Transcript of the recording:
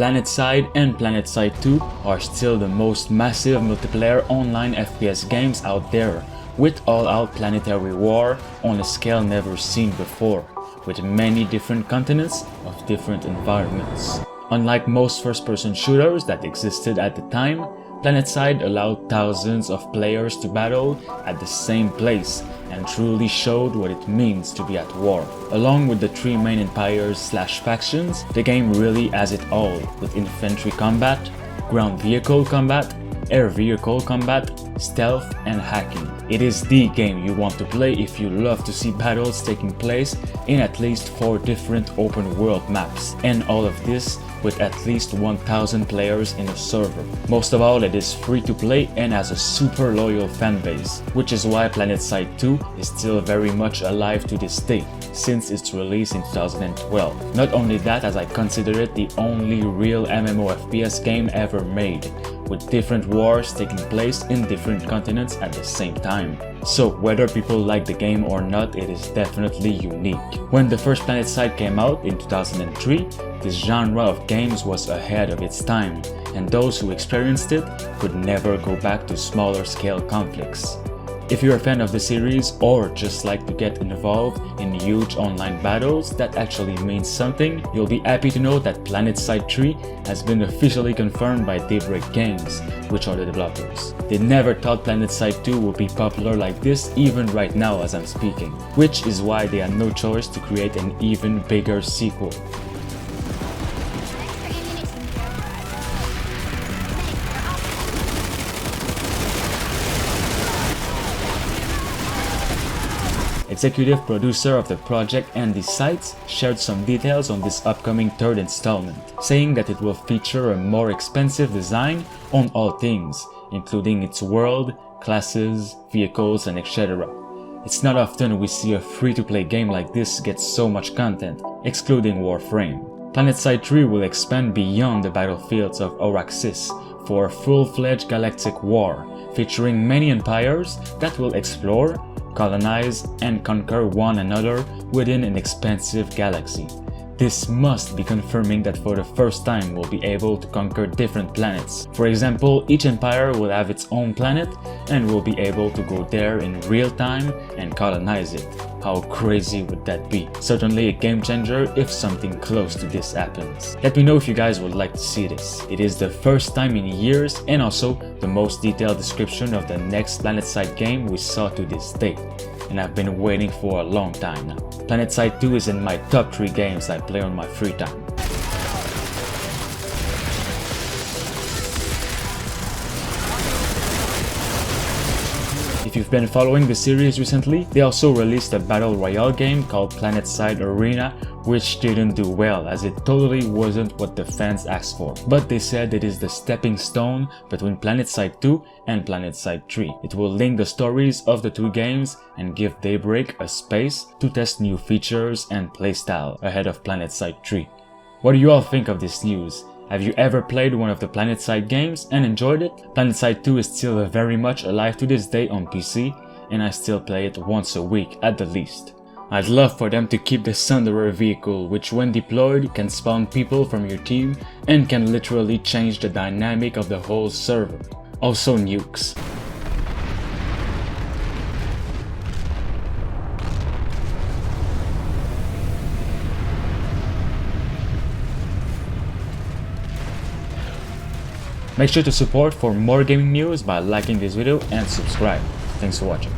Planetside and Planetside 2 are still the most massive multiplayer online FPS games out there, with all-out planetary war on a scale never seen before, with many different continents of different environments. Unlike most first-person shooters that existed at the time, Planetside allowed thousands of players to battle at the same place and truly showed what it means to be at war. Along with the three main empires/factions, the game really has it all, with infantry combat, ground vehicle combat, air vehicle combat, stealth, and hacking. It is the game you want to play if you love to see battles taking place in at least 4 different open world maps, and all of this with at least 1,000 players in a server. Most of all, it is free to play and has a super loyal fanbase, which is why Planetside 2 is still very much alive to this day, since its release in 2012. Not only that, as I consider it the only real MMO FPS game ever made, with different wars taking place in different continents at the same time. So whether people like the game or not, it is definitely unique. When the first Planetside came out in 2003, this genre of games was ahead of its time, and those who experienced it could never go back to smaller scale conflicts. If you're a fan of the series or just like to get involved in huge online battles that actually mean something, you'll be happy to know that Planetside 3 has been officially confirmed by Daybreak Games, which are the developers. They never thought Planetside 2 would be popular like this even right now as I'm speaking, which is why they had no choice to create an even bigger sequel. Executive producer of the project Andy Seitz shared some details on this upcoming third installment, saying that it will feature a more expensive design on all things, including its world, classes, vehicles, and etc. It's not often we see a free-to-play game like this get so much content, excluding Warframe. Planetside 3 will expand beyond the battlefields of Oraxis for a full-fledged galactic war, featuring many empires that will explore, colonize, and conquer one another within an expansive galaxy. This must be confirming that for the first time we'll be able to conquer different planets. For example, each empire will have its own planet and we'll be able to go there in real time and colonize it. How crazy would that be? Certainly a game changer if something close to this happens. Let me know if you guys would like to see this. It is the first time in years and also the most detailed description of the next Planetside game we saw to this date, and I've been waiting for a long time now. Planetside 2 is in my top 3 games I play on my free time. If you've been following the series recently, they also released a battle royale game called Planetside Arena, which didn't do well as it totally wasn't what the fans asked for. But they said it is the stepping stone between Planetside 2 and Planetside 3. It will link the stories of the two games and give Daybreak a space to test new features and playstyle ahead of Planetside 3. What do you all think of this news? Have you ever played one of the Planetside games and enjoyed it? Planetside 2 is still very much alive to this day on PC, and I still play it once a week at the least. I'd love for them to keep the Sunderer vehicle, which when deployed can spawn people from your team and can literally change the dynamic of the whole server. Also nukes. Make sure to support for more gaming news by liking this video and subscribe. Thanks for watching.